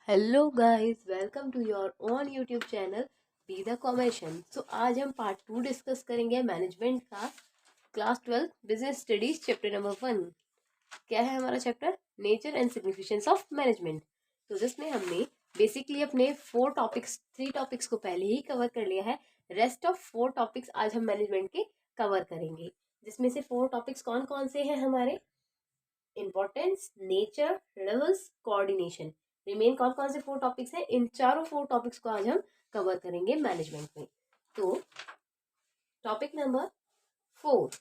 Hello guys, welcome to your own YouTube channel be the commercian. आज हम part 2 discuss करेंगे management का class 12 business studies chapter number 1। क्या है हमारा चैप्टर? Nature and significance of management. तो जिसमें हमने बेसिकली अपने 3 टॉपिक्स को पहले ही कवर कर लिया है। रेस्ट ऑफ 4 टॉपिक्स आज हम मैनेजमेंट के कवर करेंगे, जिसमें से 4 टॉपिक्स कौन कौन से हैं हमारे? Importance, nature, levels, coordination. Remain कौन कौन से 4 टॉपिक्स हैं? इन चारों 4 टॉपिक्स को आज हम कवर करेंगे मैनेजमेंट में। तो टॉपिक नंबर 4,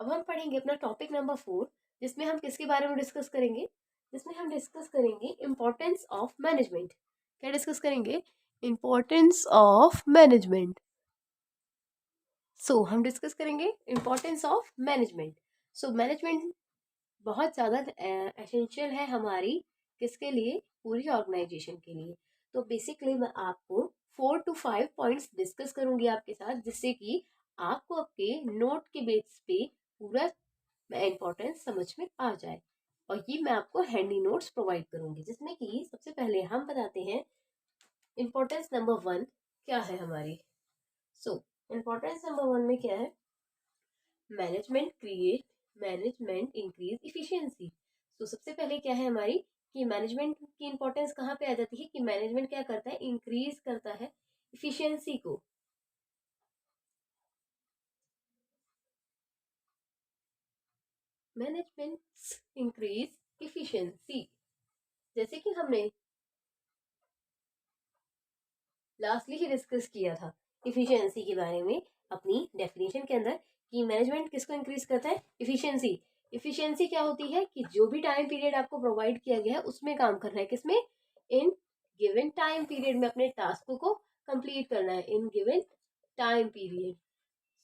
अब हम पढ़ेंगे अपना टॉपिक नंबर 4, जिसमें हम किसके बारे में डिस्कस करेंगे? जिसमें हम डिस्कस करेंगे इंपॉर्टेंस ऑफ मैनेजमेंट। क्या डिस्कस करेंगे? Importance of management. हम डिस्कस करेंगे इंपॉर्टेंस ऑफ मैनेजमेंट। मैनेजमेंट बहुत ज़्यादा एसेंशियल है हमारी किसके लिए? पूरी ऑर्गेनाइजेशन के लिए। तो बेसिकली मैं आपको 4 to 5 पॉइंट्स डिस्कस करूंगी आपके साथ, जिससे कि आपको आपके नोट के बेस पे पूरा इंपॉर्टेंस समझ में आ जाए। और ये मैं आपको हैंडी नोट्स प्रोवाइड करूंगी, जिसमें कि सबसे पहले हम बताते हैं इंपॉर्टेंस नंबर 1 क्या है हमारी। इंपॉर्टेंस नंबर 1 में क्या है? Management increase efficiency. तो सबसे पहले क्या है हमारी कि मैनेजमेंट की इंपॉर्टेंस कहाँ पे आ जाती है कि मैनेजमेंट क्या करता है? इंक्रीज करता है इफिशियंसी को। मैनेजमेंट इंक्रीज इफिशियंसी, जैसे कि हमने लास्टली ही डिस्कस किया था इफिशियंसी के बारे में अपनी डेफिनेशन के अंदर, कि मैनेजमेंट किसको इंक्रीज करता है? इफिशियंसी। इफिशियंसी क्या होती है कि जो भी टाइम पीरियड आपको प्रोवाइड किया गया है उसमें काम करना है। किसमें? इन गिवन टाइम पीरियड में अपने टास्क को कंप्लीट करना है in given time period.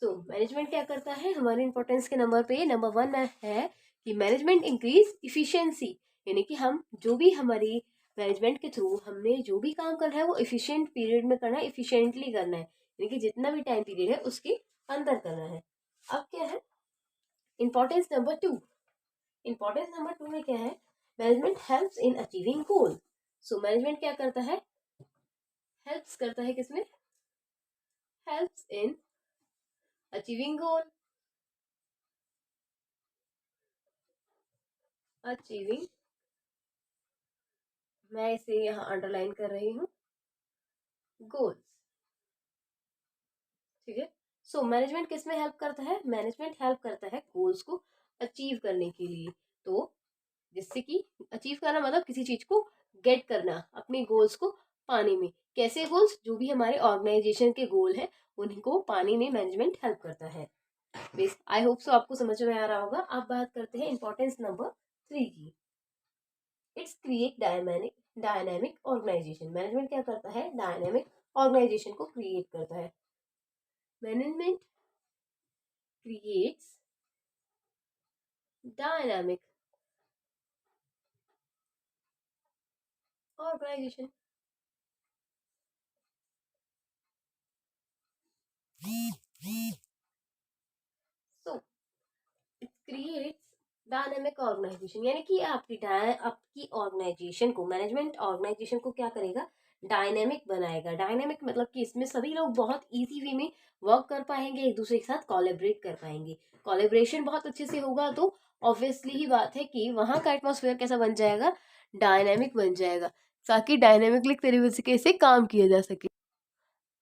Management क्या करता है? हमारे इंपॉर्टेंस के नंबर पे नंबर 1 में है कि मैनेजमेंट इंक्रीज इफिशियंसी, यानी कि हम जो भी हमारी मैनेजमेंट के थ्रू हमने जो भी काम करना है वो इफिशियंट पीरियड में करना है, इफिशियंटली करना है, यानी कि जितना भी टाइम पीरियड है उसके अंदर करना है। अब क्या है इंपॉर्टेंस नंबर 2? इंपॉर्टेंस नंबर 2 में क्या है? Management helps in achieving goal. Management क्या करता है? हेल्प्स करता है किसमें? Helps in achieving goal. Achieving, मैं इसे यहाँ अंडरलाइन कर रही हूँ, गोल्स। ठीक है। मैनेजमेंट किस में हेल्प करता है? मैनेजमेंट हेल्प करता है गोल्स को अचीव करने के लिए। तो जिससे कि अचीव करना मतलब किसी चीज को गेट करना, अपने गोल्स को पाने में। कैसे गोल्स? जो भी हमारे ऑर्गेनाइजेशन के गोल है उन्हीं को पाने में मैनेजमेंट हेल्प करता है। आई होप सो आपको समझ में आ रहा होगा। अब बात करते हैं इंपॉर्टेंस नंबर 3 की। It's create dynamic organisation. Management क्या करता है? डायनेमिक ऑर्गेनाइजेशन को क्रिएट करता है। Management creates dynamic organisation. So it creates dynamic organisation, यानी कि आपकी ऑर्गेनाइजेशन को, मैनेजमेंट ऑर्गेनाइजेशन को क्या करेगा? डायनेमिक बनाएगा। डायनेमिक मतलब कि इसमें सभी लोग बहुत इजी वे में वर्क कर पाएंगे, एक दूसरे के साथ कोलैबोरेट कर पाएंगे। कोलैबोरेशन बहुत अच्छे से होगा तो ऑब्वियसली ही बात है कि वहां का एटमॉस्फेयर कैसा बन जाएगा? डायनेमिक बन जाएगा, ताकि डायनेमिकली तरीके से काम किया जा सके।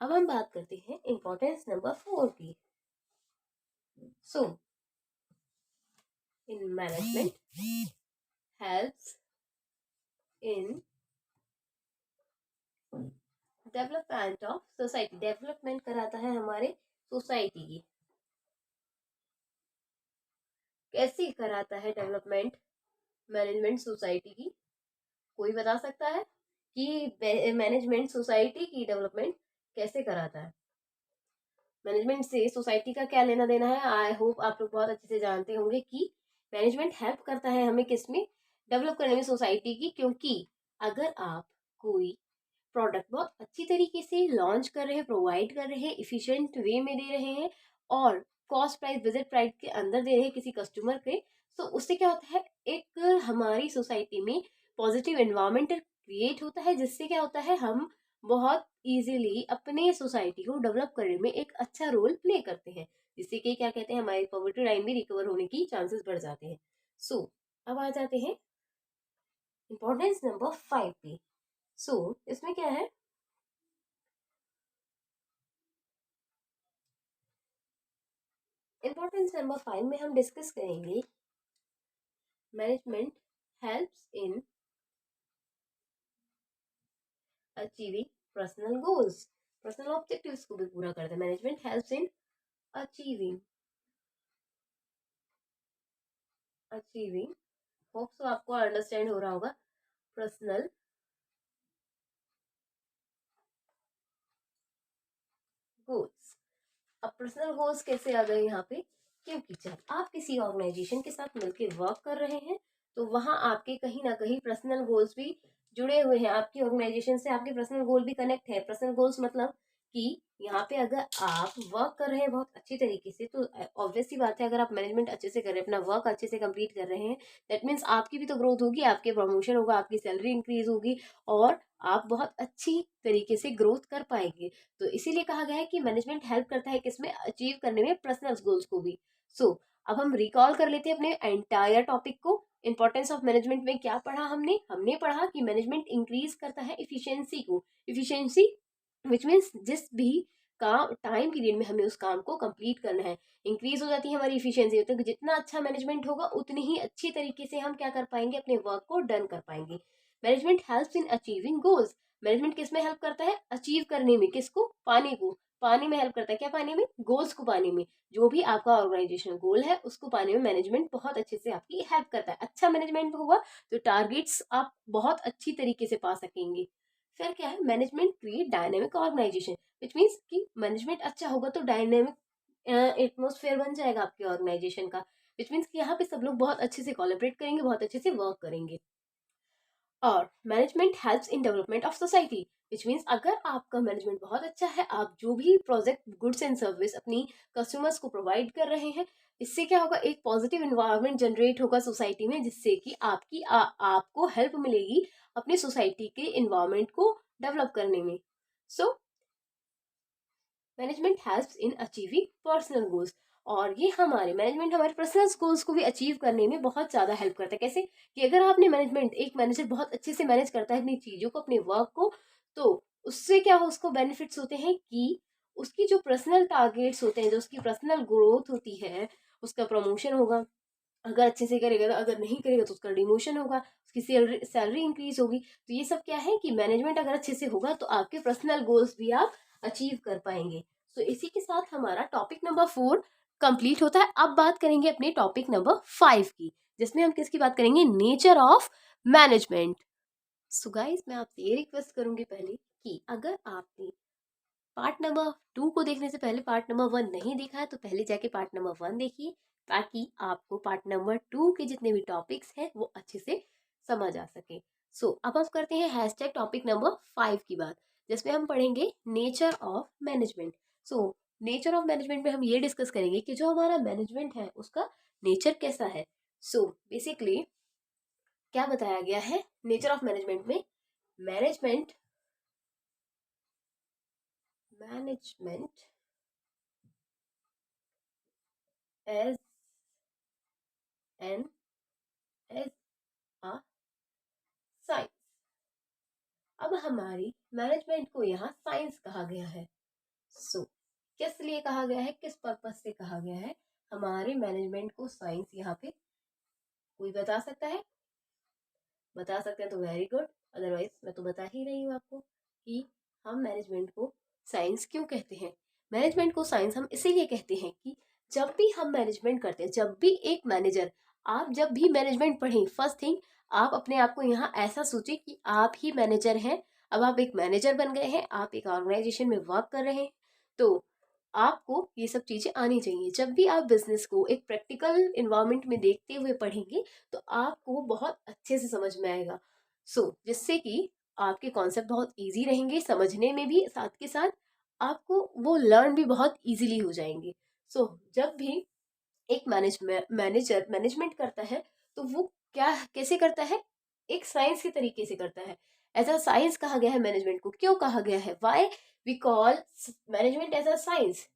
अब हम बात करते हैं इंपॉर्टेंस नंबर 4 की। So in management helps in development of society. Development कराता है हमारे सोसाइटी की। कैसे कराता है डेवलपमेंट मैनेजमेंट सोसाइटी की? कोई बता सकता है कि मैनेजमेंट सोसाइटी की डेवलपमेंट कैसे कराता है? मैनेजमेंट से सोसाइटी का क्या लेना देना है? आई होप आप लोग बहुत अच्छे से जानते होंगे कि मैनेजमेंट हेल्प करता है हमें किसमें? डेवलप करने में सोसाइटी की। क्योंकि अगर आप कोई प्रोडक्ट बहुत अच्छी तरीके से लॉन्च कर रहे हैं, प्रोवाइड कर रहे हैं, इफिशिएंट वे में दे रहे हैं और कॉस्ट प्राइस विजिट प्राइस के अंदर दे रहे हैं किसी कस्टमर के, तो उससे क्या होता है? एक हमारी सोसाइटी में पॉजिटिव एनवायरमेंट क्रिएट होता है, जिससे क्या होता है हम बहुत इजीली अपने सोसाइटी को डेवलप करने में एक अच्छा रोल प्ले करते हैं, जिससे कि क्या कहते हैं हमारे पॉवर्टी लाइन भी रिकवर होने की चांसेस बढ़ जाते हैं। सो अब आ जाते हैं इंपॉर्टेंस नंबर 5 पे। सो इसमें क्या है, इंपॉर्टेंस नंबर 5 में हम डिस्कस करेंगे management helps in achieving personal goals, personal objectives को भी पूरा करता है। Management helps in achieving achieving hope so आपको अंडरस्टैंड हो रहा होगा, पर्सनल गोल्स। अब पर्सनल गोल्स कैसे आ गए यहाँ पे, क्योंकि जब आप किसी ऑर्गेनाइजेशन के साथ मिलकर वर्क कर रहे हैं तो वहां आपके कहीं ना कहीं पर्सनल गोल्स भी जुड़े हुए हैं, आपकी ऑर्गेनाइजेशन से आपके पर्सनल गोल भी कनेक्ट है। पर्सनल गोल्स मतलब कि यहाँ पे अगर आप वर्क कर रहे हैं बहुत अच्छी तरीके से, तो ऑब्वियस सी बात है अगर आप मैनेजमेंट अच्छे से कर रहे हैं, अपना वर्क अच्छे से कंप्लीट कर रहे हैं, दैट मीन्स आपकी भी तो ग्रोथ होगी, आपके प्रमोशन होगा, आपकी सैलरी इंक्रीज होगी और आप बहुत अच्छी तरीके से ग्रोथ कर पाएंगे। तो इसीलिए कहा गया है कि मैनेजमेंट हेल्प करता है किसमें, अचीव करने में पर्सनल गोल्स को भी। अब हम रिकॉल कर लेते हैं अपने एंटायर टॉपिक को। इंपॉर्टेंस ऑफ मैनेजमेंट में क्या पढ़ा हमने, हमने पढ़ा कि मैनेजमेंट इंक्रीज करता है इफिशियंसी को। इफिशियंसी विच मीन्स जिस भी काम टाइम पीरियड में हमें उस काम को कंप्लीट करना है, इंक्रीज हो जाती है हमारी इफिशियंसी। तो जितना अच्छा मैनेजमेंट होगा उतनी ही अच्छी तरीके से हम क्या कर पाएंगे, अपने वर्क को डन कर पाएंगे। Management helps in achieving goals, management किस में हेल्प करता है, अचीव करने में, किसको, पाने को, पाने में हेल्प करता है। क्या पाने में, गोल्स को पाने में, जो भी आपका ऑर्गेनाइजेशन गोल है उसको पाने में मैनेजमेंट बहुत अच्छे से आपकी हेल्प करता है। अच्छा मैनेजमेंट होगा तो टारगेट्स आप बहुत अच्छी तरीके से पा सकेंगे। फिर क्या है, management create dynamic organisation, which means कि मैनेजमेंट अच्छा होगा तो डायनेमिक एटमोसफेयर बन जाएगा आपके ऑर्गेनाइजेशन का, विच मीन्स कि यहाँ पे सब लोग बहुत अच्छे से कोलैबोरेट करेंगे, बहुत अच्छे से वर्क करेंगे। और management helps in development of society, which means अगर आपका मैनेजमेंट बहुत अच्छा है, आप जो भी प्रोजेक्ट गुड्स एंड सर्विस अपनी कस्टमर्स को प्रोवाइड कर रहे हैं, इससे क्या होगा, एक पॉजिटिव इन्वायरमेंट जनरेट होगा सोसाइटी में, जिससे कि आपको हेल्प मिलेगी अपनी सोसाइटी के इन्वायरमेंट को डेवलप करने में। So management helps in achieving personal goals, और ये हमारे मैनेजमेंट हमारे पर्सनल गोल्स को भी अचीव करने में बहुत ज़्यादा हेल्प करता है। कैसे कि अगर आपने मैनेजमेंट, एक मैनेजर बहुत अच्छे से मैनेज करता है अपनी चीज़ों को, अपने वर्क को, तो उससे क्या हो, उसको बेनिफिट्स होते हैं कि उसकी जो पर्सनल टारगेट्स होते हैं, जो उसकी पर्सनल ग्रोथ होती है, उसका प्रमोशन होगा अगर अच्छे से करेगा, तो अगर नहीं करेगा तो उसका डिमोशन होगा, उसकी सैलरी इंक्रीज होगी। तो ये सब क्या है कि मैनेजमेंट अगर अच्छे से होगा तो आपके पर्सनल गोल्स भी आप अचीव कर पाएंगे। तो इसी के साथ हमारा टॉपिक नंबर 4 कंप्लीट होता है। अब बात करेंगे अपने टॉपिक नंबर 5 की, जिसमें हम किसकी बात करेंगे, nature of management. So guys, मैं आपसे ये रिक्वेस्ट करूंगी पहले कि अगर आपने पार्ट नंबर 2 को देखने से पहले पार्ट नंबर 1 नहीं देखा है तो पहले जाके पार्ट नंबर 1 देखिए, ताकि आपको पार्ट नंबर 2 के जितने भी टॉपिक्स हैं वो अच्छे से समझ आ सके। अब हम करते हैं हैशटैग टॉपिक नंबर 5 की बात, जिसमें हम पढ़ेंगे nature of management. So nature of management में हम ये डिस्कस करेंगे कि जो हमारा मैनेजमेंट है उसका नेचर कैसा है। बेसिकली क्या बताया गया है नेचर ऑफ मैनेजमेंट में, management management as an as a science. अब हमारी मैनेजमेंट को यहाँ साइंस कहा गया है। किस लिए कहा गया है, किस पर्पज से कहा गया है हमारे मैनेजमेंट को साइंस, यहाँ पे कोई बता सकता है, बता सकते हैं तो वेरी गुड, अदरवाइज मैं तो बता ही रही हूँ आपको कि हम मैनेजमेंट को साइंस क्यों कहते हैं। मैनेजमेंट को साइंस हम इसीलिए कहते हैं कि जब भी हम मैनेजमेंट करते हैं, जब भी एक मैनेजर, आप जब भी मैनेजमेंट पढ़ें, फर्स्ट थिंग आप अपने आप को यहाँ ऐसा सोचे कि आप ही मैनेजर हैं। अब आप एक मैनेजर बन गए हैं, आप एक ऑर्गेनाइजेशन में वर्क कर रहे हैं, तो आपको ये सब चीजें आनी चाहिए। जब भी आप बिजनेस को एक प्रैक्टिकल इन्वायरमेंट में देखते हुए पढ़ेंगे तो आपको बहुत अच्छे से समझ में आएगा। जिससे कि आपके कॉन्सेप्ट बहुत इजी रहेंगे समझने में भी, साथ के साथ आपको वो लर्न भी बहुत इजीली हो जाएंगे। जब भी एक मैनेजर मैनेजमेंट करता है तो वो क्या कैसे करता है, एक साइंस के तरीके से करता है। एज अ साइंस कहा गया है मैनेजमेंट को। क्यों कहा गया है? Why we call management as a science?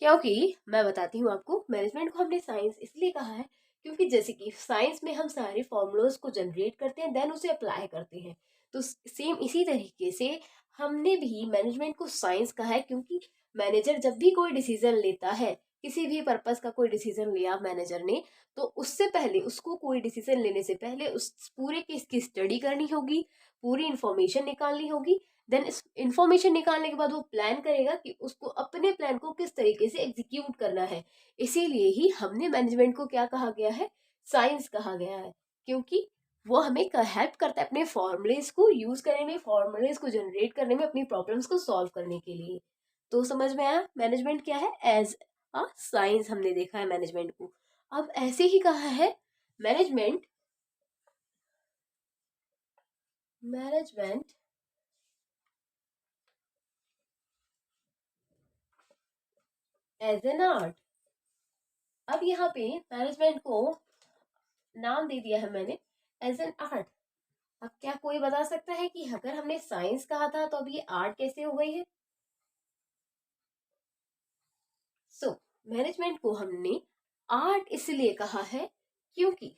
क्योंकि मैं बताती हूँ आपको, मैनेजमेंट को हमने साइंस इसलिए कहा है क्योंकि जैसे कि साइंस में हम सारे फॉर्मूलाज को जनरेट करते हैं, देन उसे अप्लाई करते हैं। तो सेम इसी तरीके से हमने भी मैनेजमेंट को साइंस कहा है, क्योंकि मैनेजर जब भी कोई डिसीजन लेता है, किसी भी पर्पस का कोई डिसीजन लिया मैनेजर ने, तो उससे पहले, उसको कोई डिसीजन लेने से पहले उस पूरे केस की स्टडी करनी होगी, पूरी इंफॉर्मेशन निकालनी होगी। देन इस इंफॉर्मेशन निकालने के बाद वो प्लान करेगा कि उसको अपने प्लान को किस तरीके से एग्जीक्यूट करना है। इसीलिए ही हमने मैनेजमेंट को क्या कहा गया है? साइंस कहा गया है, क्योंकि वो हमें हेल्प करता है अपने फॉर्मूलेज को यूज करने में, फॉर्मूलेज को जनरेट करने में, अपनी प्रॉब्लम्स को सॉल्व करने के लिए। तो समझ में आया मैनेजमेंट क्या है? एज अ साइंस हमने देखा है मैनेजमेंट को। अब ऐसे ही कहा है management management as an art. अब यहाँ पे मैनेजमेंट को नाम दे दिया है मैंने एज एन आर्ट। अब क्या कोई बता सकता है कि अगर हमने साइंस कहा था तो अब ये आर्ट कैसे हो गई है? सो मैनेजमेंट को हमने आर्ट इसलिए कहा है क्योंकि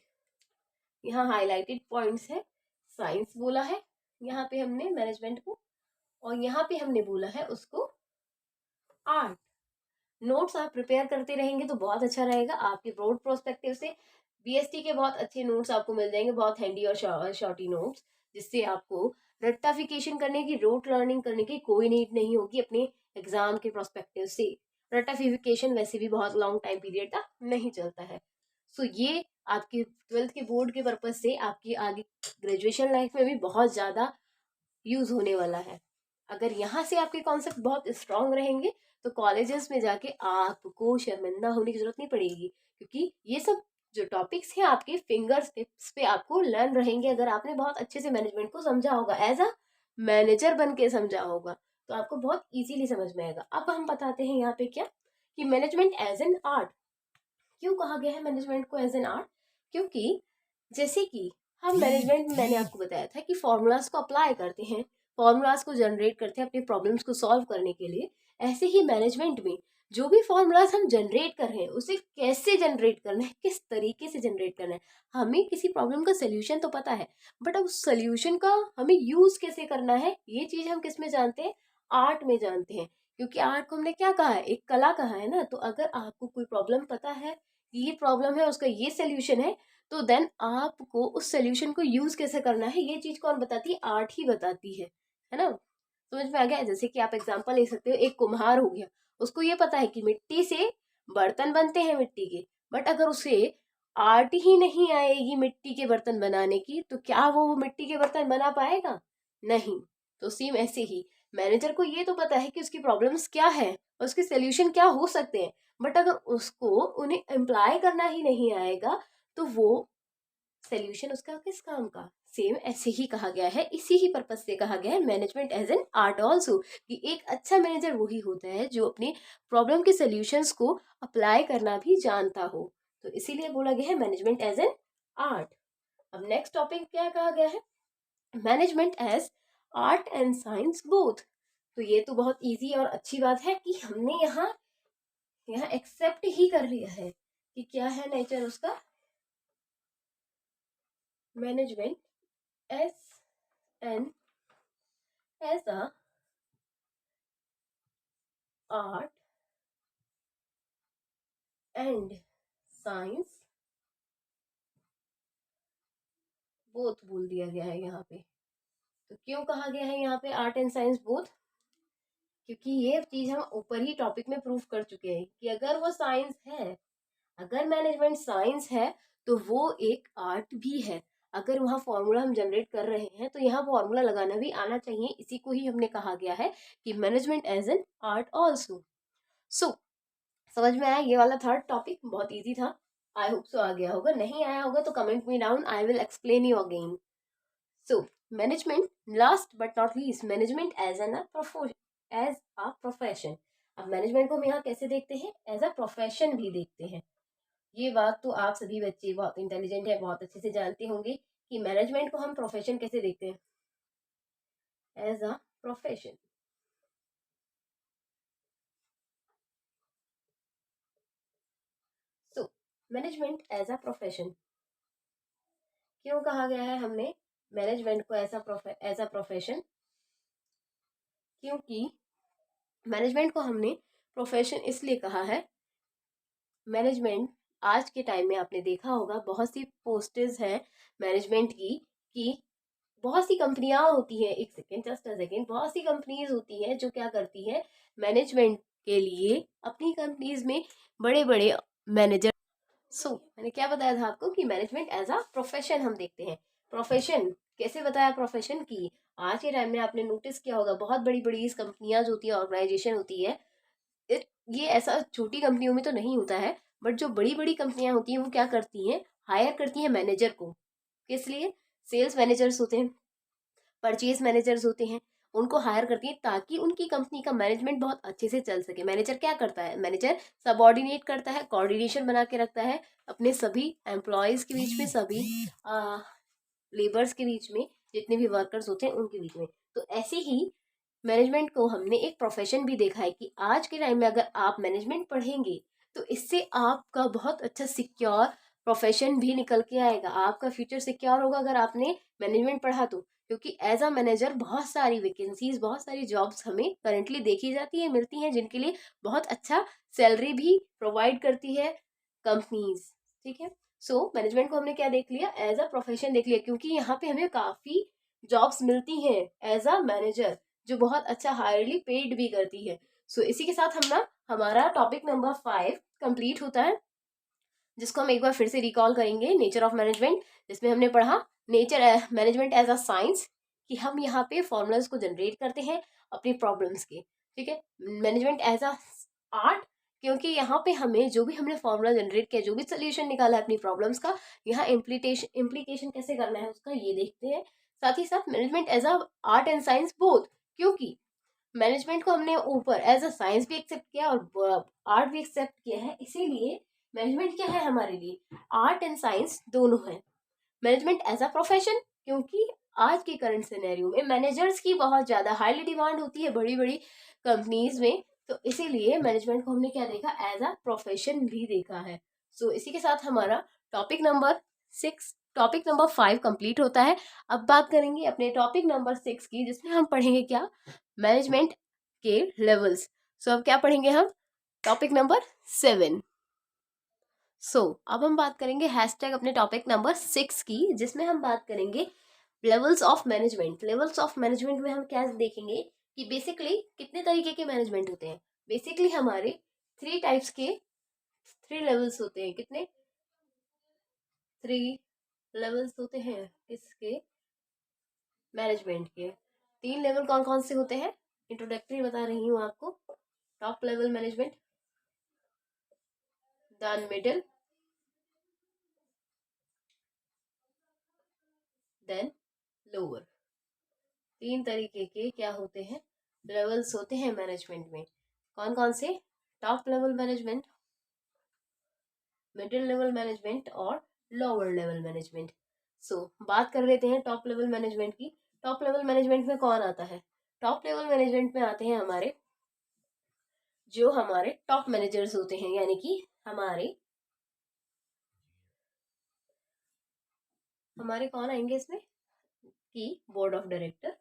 यहाँ हाईलाइटेड पॉइंट्स है, साइंस बोला है यहाँ पे हमने मैनेजमेंट को, और यहाँ पे हमने बोला है उसको आर्ट। नोट्स आप प्रिपेयर करते रहेंगे तो बहुत अच्छा रहेगा आपके ब्रॉड प्रोस्पेक्टिव से। बीएसटी के बहुत अच्छे नोट्स आपको मिल जाएंगे, बहुत हैंडी और शॉर्टी नोट्स, जिससे आपको रट्टाफिकेशन करने की, रोट लर्निंग करने की कोई नीड नहीं होगी अपने एग्जाम के प्रोस्पेक्टिव से। रट्टाफिकेशन वैसे भी बहुत लॉन्ग टाइम पीरियड तक नहीं चलता है। सो ये आपके ट्वेल्थ के बोर्ड के पर्पज से आपकी आगे ग्रेजुएशन लाइफ में भी बहुत ज़्यादा यूज होने वाला है। अगर यहाँ से आपके कॉन्सेप्ट बहुत स्ट्रांग रहेंगे तो कॉलेजेस में जाके आपको शर्मिंदा होने की जरूरत नहीं पड़ेगी, क्योंकि ये सब जो टॉपिक्स हैं आपके फिंगर टिप्स पे आपको लर्न रहेंगे। अगर आपने बहुत अच्छे से मैनेजमेंट को समझा होगा, एज अ मैनेजर बन के समझा होगा, तो आपको बहुत इजीली समझ में आएगा। अब हम बताते हैं यहाँ पे क्या, कि मैनेजमेंट एज एन आर्ट। क्यों कहा गया है मैनेजमेंट को एज एन आर्ट? क्योंकि जैसे कि हम मैनेजमेंट में, मैंने आपको बताया था कि फॉर्मूलाज को अप्लाई करते हैं, फॉर्मूलाज को जनरेट करते हैं अपने प्रॉब्लम्स को सॉल्व करने के लिए। ऐसे ही मैनेजमेंट में जो भी फॉर्मूलाज हम जनरेट कर रहे हैं, उसे कैसे जनरेट करना है, किस तरीके से जनरेट करना है। हमें किसी प्रॉब्लम का सोल्यूशन तो पता है, बट अब उस सोल्यूशन का हमें यूज कैसे करना है, ये चीज हम किस में जानते हैं? आर्ट में जानते हैं। क्योंकि आर्ट को हमने क्या कहा है? एक कला कहा है ना। तो अगर आपको कोई प्रॉब्लम पता है, ये प्रॉब्लम है, उसका ये सोल्यूशन है, तो देन आपको उस सोल्यूशन को यूज कैसे करना है, ये चीज कौन बताती है? आर्ट ही बताती है ना। समझ में आ गया? जैसे कि आप एग्जांपल ले सकते हो, एक कुम्हार हो गया, उसको ये पता है कि मिट्टी से बर्तन बनते हैं मिट्टी के, बट अगर उसे आर्ट ही नहीं आएगी मिट्टी के बर्तन बनाने की, तो क्या वो मिट्टी के बर्तन बना पाएगा? नहीं। तो सेम ऐसे ही मैनेजर को ये तो पता है कि उसकी प्रॉब्लम्स क्या है और उसके सोल्यूशन क्या हो सकते हैं, बट अगर उसको उन्हें अप्लाई करना ही नहीं आएगा, तो वो सोल्यूशन उसका किस काम का? सेम ऐसे ही कहा गया है, इसी ही पर्पज से कहा गया है management as an art also, कि एक अच्छा मैनेजर वही होता है जो अपनी प्रॉब्लम के सोल्यूशंस को अप्लाई करना भी जानता हो। तो इसीलिए बोला गया है मैनेजमेंट एज एन आर्ट। अब नेक्स्ट टॉपिक क्या कहा गया है? Management as art and science both. तो ये तो बहुत इजी और अच्छी बात है कि हमने यहाँ यहाँ एक्सेप्ट ही कर लिया है कि क्या है नेचर उसका, management as an as a art and science both बोल दिया गया है यहाँ पे। तो क्यों कहा गया है यहाँ पे आर्ट एंड साइंस बोथ? क्योंकि ये चीज हम ऊपर ही टॉपिक में प्रूव कर चुके हैं कि अगर वो साइंस है, अगर मैनेजमेंट साइंस है, तो वो एक आर्ट भी है। अगर वहाँ फॉर्मूला हम जनरेट कर रहे हैं तो यहाँ फॉर्मूला लगाना भी आना चाहिए। इसी को ही हमने कहा गया है कि management as an art also. So समझ में आया? ये वाला थर्ड टॉपिक बहुत इजी था। आई होप सो आ गया होगा, नहीं आया होगा तो comment me down, I will explain you again. So management, last but not least, management as a profession. अब मैनेजमेंट को हम यहाँ कैसे देखते हैं? एज अ प्रोफेशन भी देखते हैं। ये बात तो आप सभी बच्चे बहुत इंटेलिजेंट है, बहुत अच्छे से जानते होंगे कि मैनेजमेंट को हम प्रोफेशन कैसे देखते हैं, as a profession. So management as a profession क्यों कहा गया है हमने मैनेजमेंट को एज अ प्रोफेशन? क्योंकि मैनेजमेंट को हमने प्रोफेशन इसलिए कहा है, मैनेजमेंट आज के टाइम में आपने देखा होगा बहुत सी पोस्टेज हैं मैनेजमेंट की, कि बहुत सी कंपनियां होती हैं, एक सेकेंड, जस्ट अ सेकेंड, बहुत सी कंपनीज होती हैं जो क्या करती है मैनेजमेंट के लिए अपनी कंपनीज में बड़े बड़े मैनेजर। सो मैंने क्या बताया था आपको कि मैनेजमेंट एज अ प्रोफेशन हम देखते हैं। प्रोफेशन कैसे बताया प्रोफेशन की? आज के टाइम में आपने नोटिस किया होगा बहुत बड़ी बड़ी कंपनियां जो होती है, ऑर्गेनाइजेशन होती है, ये ऐसा छोटी कंपनियों में तो नहीं होता है, बट जो बड़ी बड़ी कंपनियां होती हैं वो क्या करती हैं, हायर करती हैं मैनेजर को। किस लिए? सेल्स मैनेजर्स होते हैं, परचेज मैनेजर्स होते हैं, उनको हायर करती है ताकि उनकी कंपनी का मैनेजमेंट बहुत अच्छे से चल सके। मैनेजर क्या करता है? मैनेजर सबऑर्डिनेट करता है, कोऑर्डिनेशन बना के रखता है अपने सभी एम्प्लॉयज के बीच में, सभी लेबर्स के बीच में, जितने भी वर्कर्स होते हैं उनके बीच में। तो ऐसे ही मैनेजमेंट को हमने एक प्रोफेशन भी देखा है कि आज के टाइम में अगर आप मैनेजमेंट पढ़ेंगे तो इससे आपका बहुत अच्छा सिक्योर प्रोफेशन भी निकल के आएगा, आपका फ्यूचर सिक्योर होगा अगर आपने मैनेजमेंट पढ़ा तो। क्योंकि एज अ मैनेजर बहुत सारी वैकेंसीज, बहुत सारी जॉब्स हमें करंटली देखी जाती है, मिलती हैं, जिनके लिए बहुत अच्छा सैलरी भी प्रोवाइड करती है कंपनीज। ठीक है, सो मैनेजमेंट को हमने क्या देख लिया, एज अ प्रोफेशन देख लिया, क्योंकि यहाँ पे हमें काफी जॉब्स मिलती हैं एज अ मैनेजर जो बहुत अच्छा हायरली पेड भी करती है। सो इसी के साथ हम ना हमारा टॉपिक नंबर 5 कंप्लीट होता है, जिसको हम एक बार फिर से रिकॉल करेंगे, नेचर ऑफ मैनेजमेंट, जिसमें हमने पढ़ा nature management as a science, कि हम यहाँ पे फॉर्मूलाज को जनरेट करते हैं अपनी प्रॉब्लम्स के। ठीक है, मैनेजमेंट एज अ आर्ट, क्योंकि यहाँ पे हमें जो भी हमने फॉर्मूला जनरेट किया, जो भी सोल्यूशन निकाला है अपनी प्रॉब्लम्स का, यहाँ इम्प्लीकेशन कैसे करना है उसका ये देखते हैं। साथ ही साथ management as a art and science both, क्योंकि मैनेजमेंट को हमने ऊपर एज अ साइंस भी एक्सेप्ट किया और आर्ट भी एक्सेप्ट किया है, इसीलिए मैनेजमेंट क्या है हमारे लिए, आर्ट एंड साइंस दोनों है। मैनेजमेंट एज अ प्रोफेशन, क्योंकि आज के करंट सिनेरियो में मैनेजर्स की बहुत ज्यादा हाईली डिमांड होती है बड़ी बड़ी कंपनीज में, तो इसीलिए मैनेजमेंट को हमने क्या देखा, एज अ प्रोफेशन भी देखा है। सो इसी के साथ हमारा topic number 6, topic number 5 complete होता है। अब बात करेंगे अपने टॉपिक नंबर 6 की, जिसमें हम पढ़ेंगे क्या, मैनेजमेंट के लेवल्स। सो अब क्या पढ़ेंगे हम, टॉपिक नंबर 7। अब हम बात करेंगे हैशटैग अपने टॉपिक नंबर 6 की, जिसमें हम बात करेंगे levels of management. Levels of management में हम क्या देखेंगे कि बेसिकली कितने तरीके के मैनेजमेंट होते हैं। बेसिकली हमारे 3 टाइप्स के 3 लेवल्स होते हैं। कितने? 3 लेवल्स होते हैं किसके, मैनेजमेंट के। 3 लेवल कौन कौन से होते हैं, इंट्रोडक्टरी बता रही हूँ आपको। Top level management, then middle, then lower. 3 तरीके के क्या होते हैं, लेवल्स होते हैं मैनेजमेंट में। कौन कौन से? Top level management, middle level management और लोअर लेवल मैनेजमेंट। बात कर लेते हैं टॉप लेवल मैनेजमेंट की। टॉप लेवल मैनेजमेंट में कौन आता है? टॉप लेवल मैनेजमेंट में आते हैं हमारे जो हमारे टॉप मैनेजर्स होते हैं, यानी कि हमारे हमारे कौन आएंगे इसमें, कि board of director,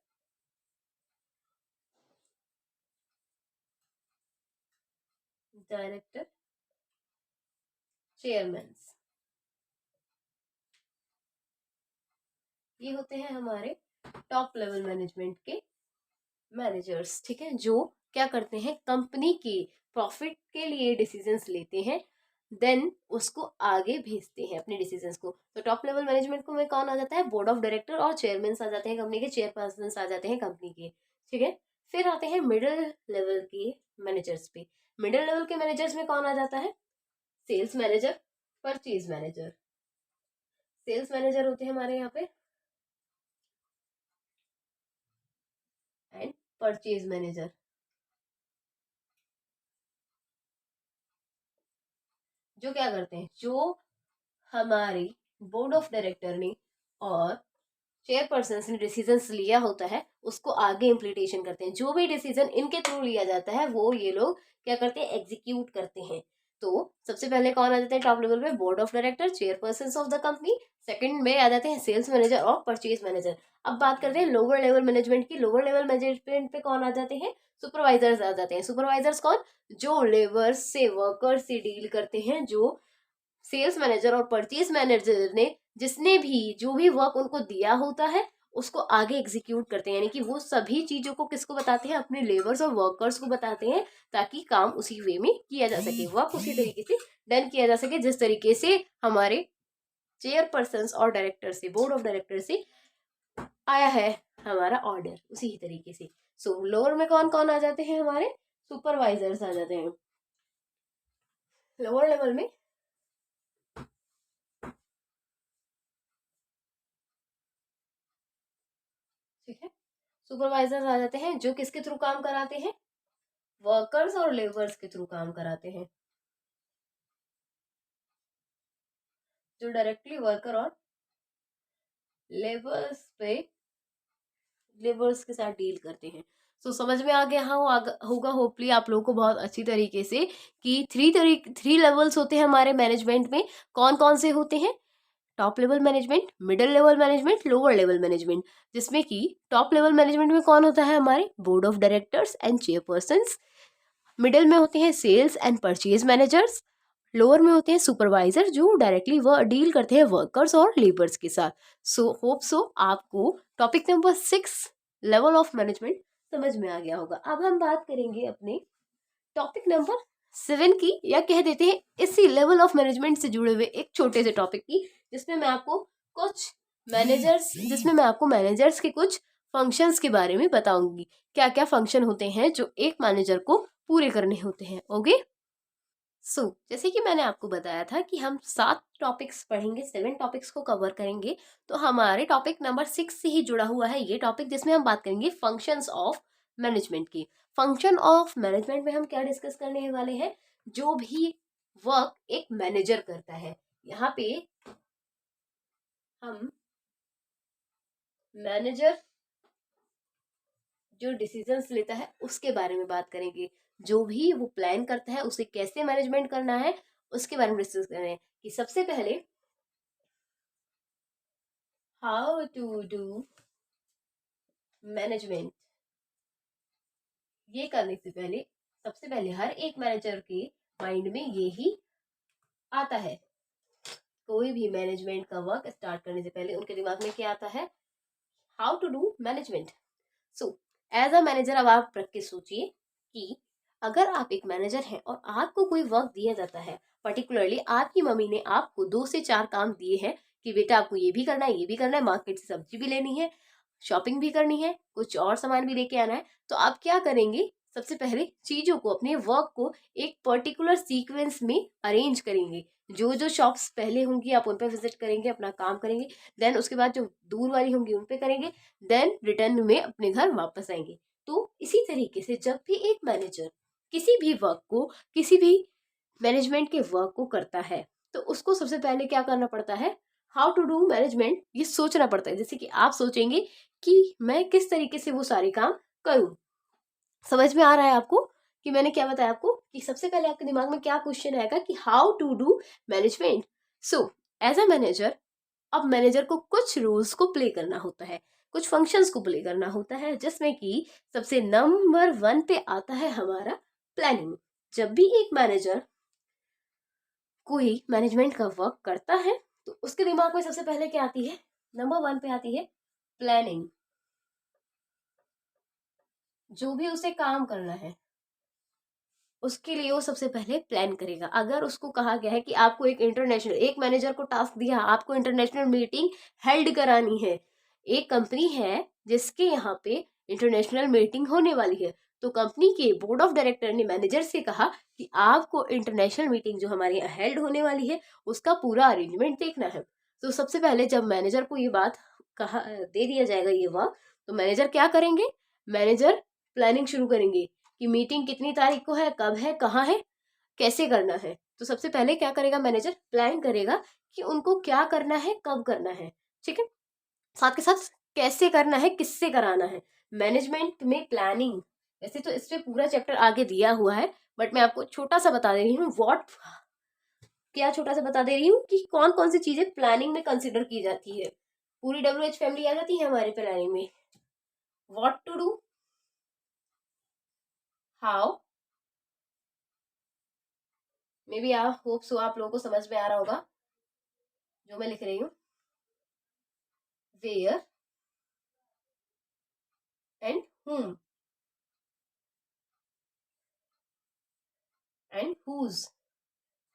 director, chairman, ये होते हैं हमारे टॉप लेवल मैनेजमेंट के मैनेजर्स। ठीक है, जो क्या करते हैं, कंपनी के प्रॉफिट के लिए डिसीजंस लेते हैं, देन उसको आगे भेजते हैं अपने डिसीजंस को। तो टॉप लेवल मैनेजमेंट को में कौन आ जाता है, बोर्ड ऑफ डायरेक्टर और चेयरमैन आ जाते हैं, कंपनी के चेयरपर्सन आ जाते हैं कंपनी के। ठीक है, फिर आते हैं मिडिल लेवल के मैनेजर्स पे। मिडिल लेवल के मैनेजर्स में कौन आ जाता है, sales manager, purchase manager. Sales manager होते हैं हमारे यहाँ पे, एंड परचेज मैनेजर, जो क्या करते हैं, जो हमारी बोर्ड ऑफ डायरेक्टर ने और चेयरपर्सन ने डिसीजंस लिया होता है उसको आगे इम्प्लीटेशन करते हैं। जो भी डिसीजन इनके थ्रू लिया जाता है वो ये लोग क्या करते हैं, एग्जीक्यूट करते हैं। तो सबसे पहले कौन आ जाते हैं टॉप लेवल पे, board of director, chairperson of the company. Second में आ जाते हैं सेल्स मैनेजर और परचेज मैनेजर। अब बात करते हैं लोअर लेवल मैनेजमेंट की। लोअर लेवल मैनेजमेंट पे कौन आ जाते हैं, सुपरवाइजर्स आ जाते हैं। सुपरवाइजर्स कौन, जो लेबर्स से वर्कर्स से डील करते हैं, जो सेल्स मैनेजर और परचेज मैनेजर ने जिसने भी जो भी वर्क उनको दिया होता है उसको आगे एग्जीक्यूट करते हैं। यानी कि वो सभी चीजों को किसको बताते हैं, अपने लेबर्स और वर्कर्स को बताते हैं, ताकि काम उसी वे में किया जा सके, वर्क उसी तरीके से डन किया जा सके जिस तरीके से हमारे चेयरपर्सन और डायरेक्टर से, बोर्ड ऑफ डायरेक्टर से आया है हमारा ऑर्डर, उसी ही तरीके से। सो लोअर में कौन कौन आ जाते हैं, हमारे सुपरवाइजर्स आ जाते हैं लोअर लेवल में। ठीक है, सुपरवाइजर्स आ जाते हैं जो किसके थ्रू काम कराते हैं, वर्कर्स और लेबर्स के थ्रू काम कराते हैं, जो डायरेक्टली वर्कर और लेबर्स के साथ डील करते हैं। सो समझ में आ गया होगा होपली आप लोगों को बहुत अच्छी तरीके से कि थ्री लेवल्स होते हैं हमारे मैनेजमेंट में। कौन कौन से होते हैं, top level management, middle level management, lower level management. जिसमें कि टॉप लेवल मैनेजमेंट में कौन होता है, हमारे board of directors and chairpersons. Middle में होते हैं sales and purchase managers. Lower में होते हैं सुपरवाइजर जो डायरेक्टली डील करते हैं वर्कर्स और लेबर्स के साथ। सो होप सो आपको topic number 6 level of management समझ में आ गया होगा। अब हम बात करेंगे अपने टॉपिक नंबर 7 की, या कह देते हैं इसी लेवल ऑफ मैनेजमेंट से जुड़े हुए एक छोटे से टॉपिक की, जिसमें मैं आपको मैनेजर्स के कुछ फंक्शंस के बारे में बताऊंगी। क्या क्या फंक्शन होते हैं जो एक मैनेजर को पूरे करने होते हैं। ओके, सो जैसे कि मैंने आपको बताया था कि हम 7 टॉपिक्स पढ़ेंगे, 7 टॉपिक्स को कवर करेंगे। तो हमारे टॉपिक नंबर 6 से ही जुड़ा हुआ है ये टॉपिक, जिसमें हम बात करेंगे फंक्शंस ऑफ मैनेजमेंट की। फंक्शन ऑफ मैनेजमेंट में हम क्या डिस्कस करने वाले हैं, जो भी वर्क एक मैनेजर करता है। यहाँ पे हम मैनेजर जो डिसीजंस लेता है उसके बारे में बात करेंगे। जो भी वो प्लान करता है उसे कैसे मैनेजमेंट करना है उसके बारे में डिस्कस कर रहे हैं। कि सबसे पहले हाउ टू डू मैनेजमेंट, ये करने से पहले सबसे पहले हर एक मैनेजर के माइंड में ये ही आता है। कोई भी मैनेजमेंट का वर्क स्टार्ट करने से पहले उनके दिमाग में क्या आता है, how to do management. So as a manager अब आप रख के सोचिए कि अगर आप एक मैनेजर हैं और आपको कोई वर्क दिया जाता है, पर्टिकुलरली आपकी मम्मी ने आपको 2 से 4 काम दिए हैं कि बेटा आपको ये भी करना है, ये भी करना है, मार्केट से सब्जी भी लेनी है, शॉपिंग भी करनी है, कुछ और सामान भी लेके आना है। तो आप क्या करेंगे, सबसे पहले चीजों को, अपने वर्क को एक पर्टिकुलर सीक्वेंस में अरेंज करेंगे। जो जो शॉप्स पहले होंगी आप उन पे विजिट करेंगे, अपना काम करेंगे। देन उसके बाद जो दूर वाली होंगी उन पे करेंगे। देन रिटर्न में अपने घर वापस आएंगे। तो इसी तरीके से जब भी एक मैनेजर किसी भी वर्क को, किसी भी मैनेजमेंट के वर्क को करता है, तो उसको सबसे पहले क्या करना पड़ता है, हाउ टू डू मैनेजमेंट, ये सोचना पड़ता है। जैसे कि आप सोचेंगे कि मैं किस तरीके से वो सारे काम करूं। समझ में आ रहा है आपको कि मैंने क्या बताया आपको, कि सबसे पहले आपके दिमाग में क्या क्वेश्चन आएगा कि how to do management. So as a manager, अब मैनेजर को कुछ रोल्स को प्ले करना होता है, कुछ फंक्शंस को प्ले करना होता है, जिसमें कि सबसे नंबर 1 पे आता है हमारा प्लानिंग। जब भी एक मैनेजर कोई मैनेजमेंट का वर्क करता है तो उसके दिमाग में सबसे पहले क्या आती है, नंबर 1 पे आती है प्लानिंग। जो भी उसे काम करना है उसके लिए वो सबसे पहले प्लान करेगा। अगर उसको कहा गया है कि आपको एक मैनेजर को टास्क दिया, आपको इंटरनेशनल मीटिंग हेल्ड करानी है, एक कंपनी है जिसके यहाँ पे इंटरनेशनल मीटिंग होने वाली है, तो कंपनी के बोर्ड ऑफ डायरेक्टर ने मैनेजर से कहा कि आपको इंटरनेशनल मीटिंग जो हमारे यहाँ हेल्ड होने वाली है उसका पूरा अरेंजमेंट देखना है। तो सबसे पहले जब मैनेजर को ये बात कहा, दे दिया जाएगा ये वर्क, तो मैनेजर क्या करेंगे, मैनेजर प्लानिंग शुरू करेंगे कि मीटिंग कितनी तारीख को है, कहाँ है, कैसे करना है। तो सबसे पहले क्या करेगा, मैनेजर प्लान करेगा कि उनको क्या करना है, कब करना है। ठीक है, साथ के साथ कैसे करना है, किससे कराना है। मैनेजमेंट में प्लानिंग, वैसे तो इस पे पूरा चैप्टर आगे दिया हुआ है, बट मैं आपको छोटा सा बता दे रही हूँ क्या छोटा सा बता दे रही हूँ कि कौन कौन सी चीजें प्लानिंग में कंसिडर की जाती है। पूरी WH फैमिली आ जाती है हमारे प्लानिंग में। What to do, how, maybe आप होप सो आप लोगों को समझ में आ रहा होगा जो मैं लिख रही हूँ। Where and whom and whose,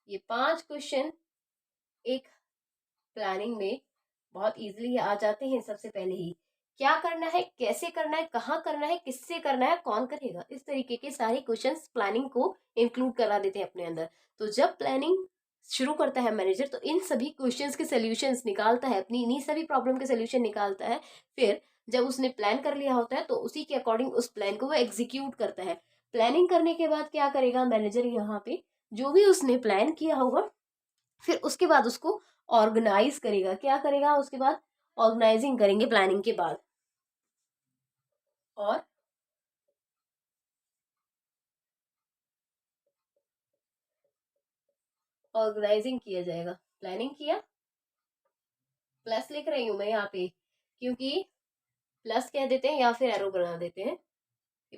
ये 5 क्वेश्चन एक प्लानिंग में बहुत इजीली आ जाते हैं। सबसे पहले ही क्या करना है, कैसे करना है, कहाँ करना है, किससे करना है, कौन करेगा, इस तरीके के सारे क्वेश्चंस प्लानिंग को इंक्लूड करा देते हैं अपने अंदर। तो जब प्लानिंग शुरू करता है मैनेजर, तो इन सभी क्वेश्चंस के सोल्यूशंस निकालता है, अपनी इन्हीं सभी प्रॉब्लम के सोल्यूशन निकालता है। फिर जब उसने प्लान कर लिया होता है तो उसी के अकॉर्डिंग उस प्लान को वो एग्जीक्यूट करता है। प्लानिंग करने के बाद क्या करेगा मैनेजर, यहाँ पे जो भी उसने प्लान किया होगा फिर उसके बाद उसको ऑर्गेनाइज करेगा। क्या करेगा उसके बाद, ऑर्गेनाइजिंग करेंगे प्लानिंग के बाद। और ऑर्गेनाइजिंग किया जाएगा। प्लानिंग किया, प्लस लिख रही हूं मैं यहाँ पे, क्योंकि प्लस कह देते हैं या फिर एरो बना देते हैं।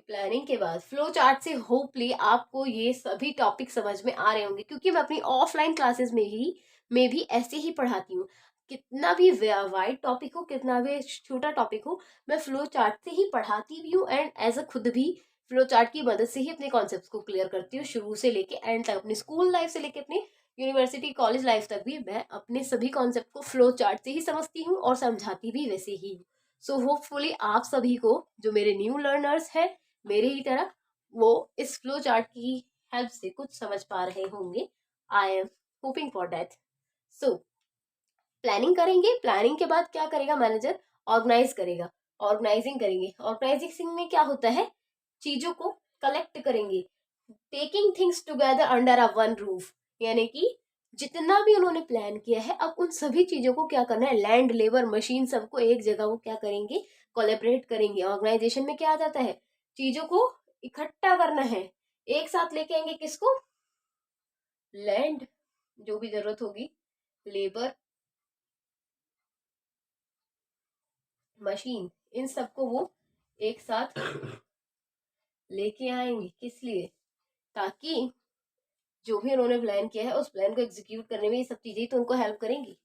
प्लानिंग के बाद फ्लो चार्ट से होपली आपको ये सभी टॉपिक समझ में आ रहे होंगे, क्योंकि मैं अपनी ऑफलाइन क्लासेस में भी ऐसे ही पढ़ाती हूँ। कितना भी वाइड टॉपिक हो, कितना भी छोटा टॉपिक हो, मैं फ्लो चार्ट से ही पढ़ाती भी हूँ एंड एज अ खुद भी फ्लो चार्ट की मदद से ही अपने कॉन्सेप्ट को क्लियर करती हूँ, शुरू से लेके एंड तक। अपनी स्कूल लाइफ से लेके अपनी यूनिवर्सिटी कॉलेज लाइफ तक भी मैं अपने सभी कॉन्सेप्ट को फ्लो चार्ट से ही समझती हूँ और समझाती भी वैसे ही हूँ। सो होपफुली आप सभी को, जो मेरे न्यू लर्नर्स हैं मेरे ही तरह, वो इस फ्लो चार्ट की हेल्प से कुछ समझ पा रहे होंगे। I am hoping for that. So planning करेंगे, प्लानिंग के बाद क्या करेगा मैनेजर, ऑर्गेनाइज करेगा। ऑर्गेनाइजिंग करेंगे, ऑर्गेनाइजिंग में क्या होता है, चीजों को कलेक्ट करेंगे। Taking things together under a one roof, यानी कि जितना भी उन्होंने प्लान किया है, अब उन सभी चीजों को क्या करना है, लैंड, लेबर, मशीन, सबको एक जगह वो क्या करेंगे, कोलेबरेट करेंगे। ऑर्गेनाइजेशन में क्या आ जाता है, चीजों को इकट्ठा करना है, एक साथ लेके आएंगे किसको, लैंड, जो भी जरूरत होगी, लेबर, मशीन, इन सबको वो एक साथ लेके आएंगे। किस लिए, ताकि जो भी उन्होंने प्लान किया है उस प्लान को एग्जीक्यूट करने में ये सब चीजें तो उनको हेल्प करेंगी।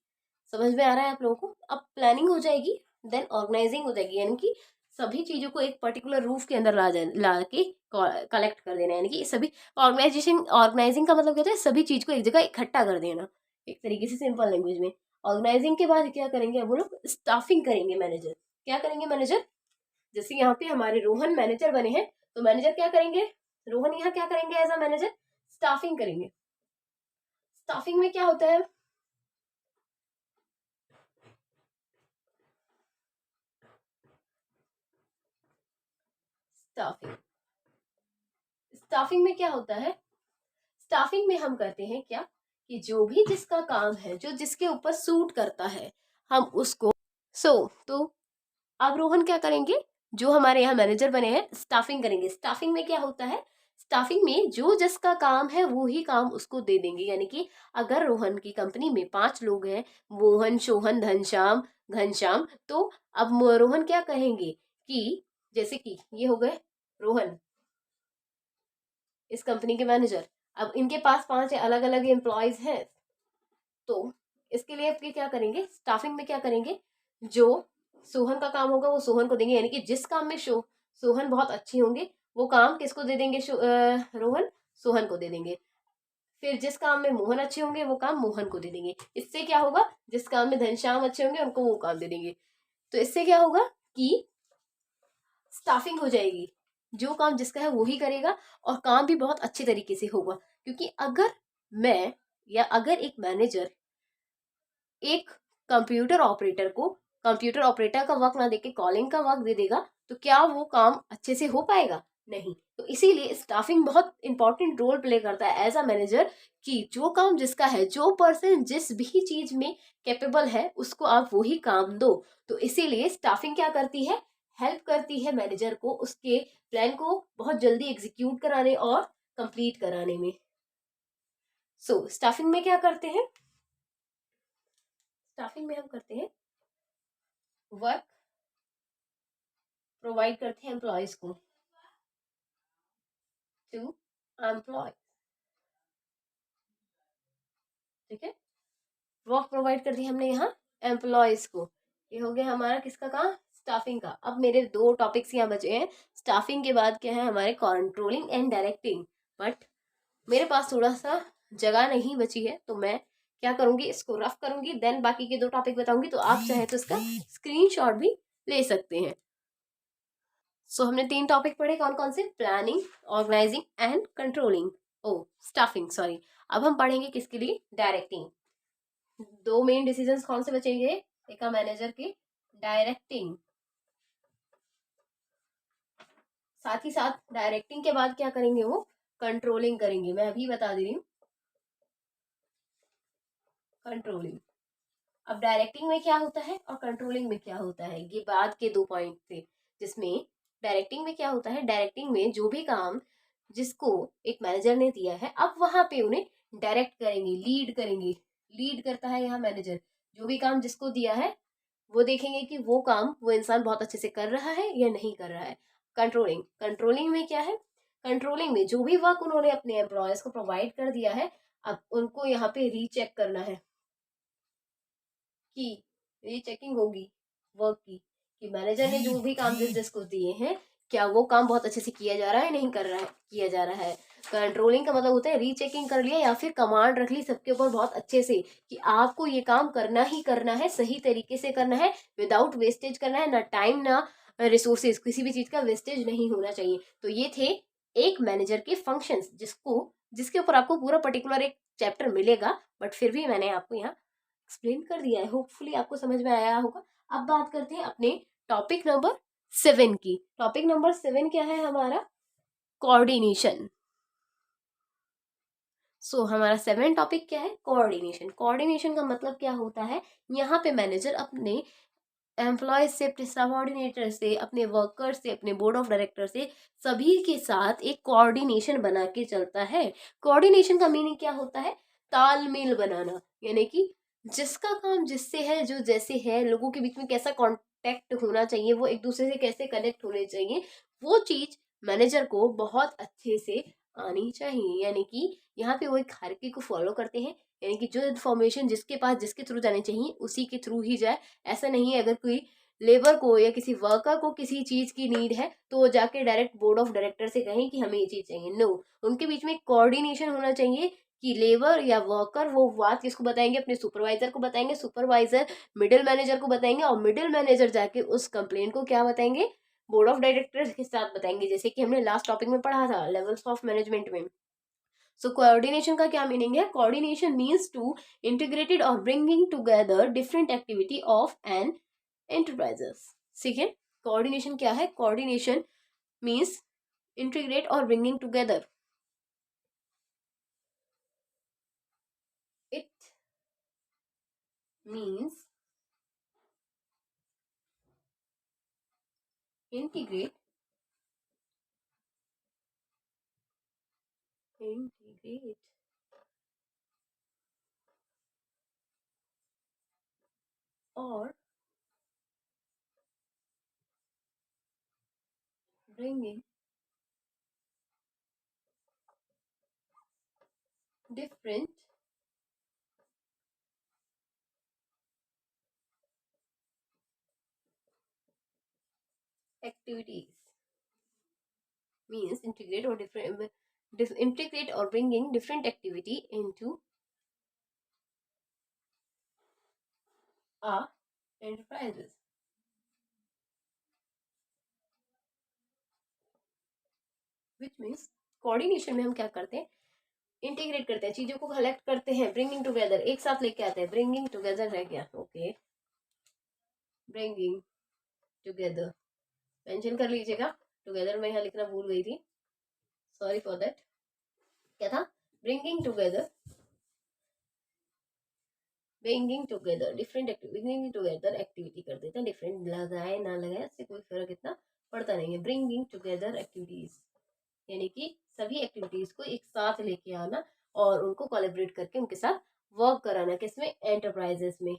समझ में आ रहा है आप लोगों को। अब प्लानिंग हो जाएगी, देन ऑर्गेनाइजिंग हो जाएगी, यानी कि सभी चीजों को एक पर्टिकुलर रूफ के अंदर ला के कलेक्ट कर देना, यानी कि सभी ऑर्गेनाइजिंग का मतलब क्या होता है, सभी चीज को एक जगह इकट्ठा कर देना, एक तरीके से सिंपल लैंग्वेज में। ऑर्गेनाइजिंग के बाद क्या करेंगे, वो लोग स्टाफिंग करेंगे। मैनेजर क्या करेंगे, मैनेजर जैसे यहाँ पे हमारे रोहन मैनेजर बने हैं, तो मैनेजर क्या करेंगे, रोहन यहाँ क्या करेंगे एज अ मैनेजर, स्टाफिंग करेंगे। स्टाफिंग में क्या होता है, स्टाफिंग, स्टाफिंग में क्या होता है, स्टाफिंग में हम करते हैं क्या, कि जो भी जिसका काम है, जो जिसके ऊपर सूट करता है, हम उसको तो अब रोहन क्या करेंगे, जो हमारे यहाँ मैनेजर बने हैं, स्टाफिंग करेंगे। स्टाफिंग में क्या होता है, स्टाफिंग में जो जिसका काम है वो ही काम उसको दे देंगे। यानी कि अगर रोहन की कंपनी में 5 लोग हैं, मोहन, सोहन, घनश्याम, घनश्याम, तो अब रोहन क्या कहेंगे कि जैसे कि ये हो गए रोहन, इस कंपनी के मैनेजर। अब इनके पास 5 अलग अलग एम्प्लॉयज हैं, तो इसके लिए आपके क्या करेंगे, स्टाफिंग में क्या करेंगे, जो सोहन का काम होगा वो सोहन को देंगे, यानी कि जिस काम में सोहन बहुत अच्छे होंगे वो काम किसको दे देंगे, रोहन, सोहन को दे देंगे। फिर जिस काम में मोहन अच्छे होंगे वो काम मोहन को दे देंगे। इससे क्या होगा, जिस काम में घनश्याम अच्छे होंगे उनको वो काम दे देंगे। तो इससे क्या होगा कि स्टाफिंग हो जाएगी, जो काम जिसका है वो ही करेगा और काम भी बहुत अच्छे तरीके से होगा। क्योंकि अगर मैं या अगर एक मैनेजर एक कंप्यूटर ऑपरेटर का वर्क ना देके कॉलिंग का वर्क दे देगा, तो क्या वो काम अच्छे से हो पाएगा, नहीं। तो इसीलिए स्टाफिंग बहुत इंपॉर्टेंट रोल प्ले करता है एज अ मैनेजर, कि जो काम जिसका है, जो पर्सन जिस भी चीज में कैपेबल है, उसको आप वही काम दो। तो इसीलिए स्टाफिंग क्या करती है, हेल्प करती है मैनेजर को उसके प्लान को बहुत जल्दी एग्जीक्यूट कराने और कंप्लीट कराने में। सो स्टाफिंग में क्या करते हैं, स्टाफिंग में हम करते हैं वर्क प्रोवाइड करते हैं एम्प्लॉयज को टू एम्प्लॉय, ठीक है। वर्क प्रोवाइड कर दी हमने यहाँ एम्प्लॉयज को। ये हो गया हमारा किसका काम, स्टाफिंग का। अब मेरे दो टॉपिक्स यहाँ बचे हैं। स्टाफिंग के बाद क्या है हमारे, कंट्रोलिंग एंड डायरेक्टिंग। बट मेरे पास थोड़ा सा जगह नहीं बची है, तो मैं क्या करूंगी, इसको रफ करूंगी, देन बाकी के दो टॉपिक बताऊंगी। तो आप चाहे तो इसका स्क्रीनशॉट भी ले सकते हैं। सो हमने तीन टॉपिक पढ़े, कौन कौन से, planning, organizing and controlling, oh staffing sorry. अब हम पढ़ेंगे किसके लिए, डायरेक्टिंग। दो मेन डिसीजंस कौन से बचेंगे, एक मैनेजर के, डायरेक्टिंग। साथ ही साथ डायरेक्टिंग के बाद क्या करेंगे, वो कंट्रोलिंग करेंगे। मैं अभी बता दे रही हूँ, कंट्रोलिंग। अब डायरेक्टिंग में क्या होता है और कंट्रोलिंग में क्या होता है, ये बाद के दो पॉइंट थे। जिसमें डायरेक्टिंग में क्या होता है, डायरेक्टिंग में जो भी काम जिसको एक मैनेजर ने दिया है, अब वहां पे उन्हें डायरेक्ट करेंगे, लीड करेंगे। लीड करता है यहाँ मैनेजर, जो भी काम जिसको दिया है वो देखेंगे कि वो काम वो इंसान बहुत अच्छे से कर रहा है या नहीं कर रहा है। कंट्रोलिंग, कंट्रोलिंग में क्या है, कंट्रोलिंग में जो भी वर्क उन्होंने अपने एम्प्लॉयज को प्रोवाइड कर दिया है, अब उनको यहाँ पे रीचेक करना है कि ये चेकिंग होगी वर्क की, कि मैनेजर ने जो भी काम जिसको दिए हैं, क्या वो काम बहुत अच्छे से किया जा रहा है, नहीं कर रहा है, किया जा रहा है। कंट्रोलिंग का मतलब होता है रीचेकिंग कर लिया, या फिर कमांड रख ली सबके ऊपर बहुत अच्छे से, कि आपको ये काम करना ही करना है, सही तरीके से करना है, विदाउट वेस्टेज करना है, ना टाइम ना रिसोर्सेज, किसी भी चीज का वेस्टेज नहीं होना चाहिए। तो ये थे एक मैनेजर के फंक्शंस, जिसके ऊपर आपको पूरा पर्टिकुलर एक चैप्टर मिलेगा, बट फिर भी मैंने आपको यहाँ एक्सप्लेन कर दिया है, होपफुली आपको समझ में आया होगा। अब बात करते हैं अपने टॉपिक नंबर 7 की। टॉपिक नंबर 7 क्या है हमारा, कोऑर्डिनेशन। हमारा 7 टॉपिक क्या है, कोऑर्डिनेशन। कोऑर्डिनेशन का मतलब क्या होता है, यहाँ पे मैनेजर अपने एम्प्लॉयज से, अपने सबऑर्डिनेटर से, अपने वर्कर से, अपने बोर्ड ऑफ डायरेक्टर से, सभी के साथ एक कोऑर्डिनेशन बना के चलता है। कोऑर्डिनेशन का मीनिंग क्या होता है, तालमेल बनाना, यानी कि जिसका काम जिससे है, जो जैसे है, लोगों के बीच में कैसा कांटेक्ट होना चाहिए, वो एक दूसरे से कैसे कनेक्ट होने चाहिए, वो चीज मैनेजर को बहुत अच्छे से आनी चाहिए। यानी कि यहाँ पे वो एक हायरार्की को फॉलो करते हैं, यानी कि जो इन्फॉर्मेशन जिसके पास जिसके थ्रू जानी चाहिए उसी के थ्रू ही जाए। ऐसा नहीं है अगर कोई लेबर को या किसी वर्कर को किसी चीज की नीड है तो वो जाके डायरेक्ट बोर्ड ऑफ डायरेक्टर से कहें कि हमें ये चीज चाहिए, नो। उनके बीच में कोऑर्डिनेशन होना चाहिए, कि लेबर या वर्कर वो बात किसको बताएंगे, अपने सुपरवाइजर को बताएंगे, सुपरवाइजर मिडिल मैनेजर को बताएंगे, और मिडिल मैनेजर जाके उस कंप्लेंट को क्या बताएंगे, बोर्ड ऑफ डायरेक्टर्स के साथ बताएंगे, जैसे कि हमने लास्ट टॉपिक में पढ़ा था लेवल्स ऑफ मैनेजमेंट में। कोऑर्डिनेशन का क्या मीनिंग है, कोऑर्डिनेशन मीन्स टू इंटीग्रेटेड और bringing together different activity of an enterprises. ठीक है, कोऑर्डिनेशन क्या है, कोऑर्डिनेशन मीन्स इंटीग्रेट और bringing together, it means integrate or bringing different activities, means integrate or integrate or bringing different activity into a enterprises। which means coordination में हम क्या करते हैं, इंटीग्रेट करते हैं, चीजों को कलेक्ट करते हैं, ब्रिंगिंग टुगेदर एक साथ लेके आते हैं, ब्रिंगिंग टुगेदर रह गया, ओके, ब्रिंगिंग टुगेदर मेंशन कर लीजिएगा। टुगेदर मैं यहाँ लिखना भूल गई थी, सॉरी फॉर दैट। क्या था? Bringing together different bringing together activity कर देते हैं। डिफरेंट लगाए ना लगाए इससे कोई फर्क इतना पड़ता नहीं है। ब्रिंगिंग टुगेदर एक्टिविटीज यानी कि सभी एक्टिविटीज को एक साथ लेके आना और उनको कोलैबोरेट करके उनके साथ वर्क कराना, किसमें? एंटरप्राइजेस में।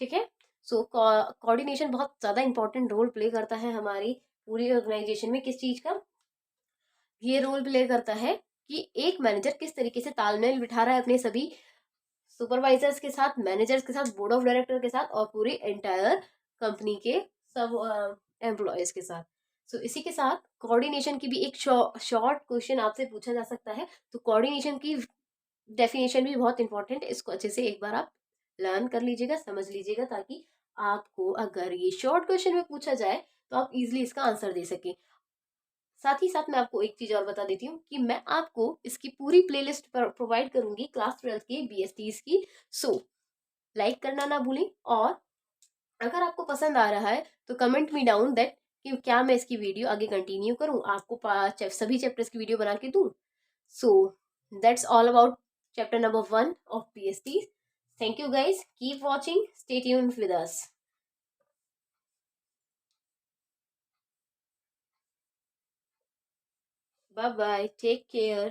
ठीक है। सो कोऑर्डिनेशन बहुत ज्यादा इंपॉर्टेंट रोल प्ले करता है हमारी पूरी ऑर्गेनाइजेशन में। किस चीज का ये रोल प्ले करता है? कि एक मैनेजर किस तरीके से तालमेल बिठा रहा है अपने सभी सुपरवाइजर्स के साथ, मैनेजर्स के साथ, बोर्ड ऑफ डायरेक्टर के साथ और पूरी एंटायर कंपनी के सब एम्प्लॉयज के साथ। सो इसी के साथ कोऑर्डिनेशन की भी एक शॉर्ट क्वेश्चन आपसे पूछा जा सकता है। तो कोऑर्डिनेशन की डेफिनेशन भी बहुत इंपॉर्टेंट है, इसको अच्छे से एक बार आप लर्न कर लीजिएगा, समझ लीजिएगा, ताकि आपको अगर ये शॉर्ट क्वेश्चन में पूछा जाए तो आप इजिली इसका आंसर दे सकें। साथ ही साथ मैं आपको एक चीज और बता देती हूँ कि मैं आपको इसकी पूरी प्लेलिस्ट प्रोवाइड करूंगी क्लास 12 के बीएसटीज की। सो लाइक करना ना भूलें, और अगर आपको पसंद आ रहा है तो कमेंट मी डाउन दैट कि क्या मैं इसकी वीडियो आगे कंटिन्यू करूं, आपको सभी चैप्टर्स की वीडियो बना के दूं। So that's all about chapter number 1 of BST. Thank you guys, keep watching, stay tuned with us. Bye bye, take care.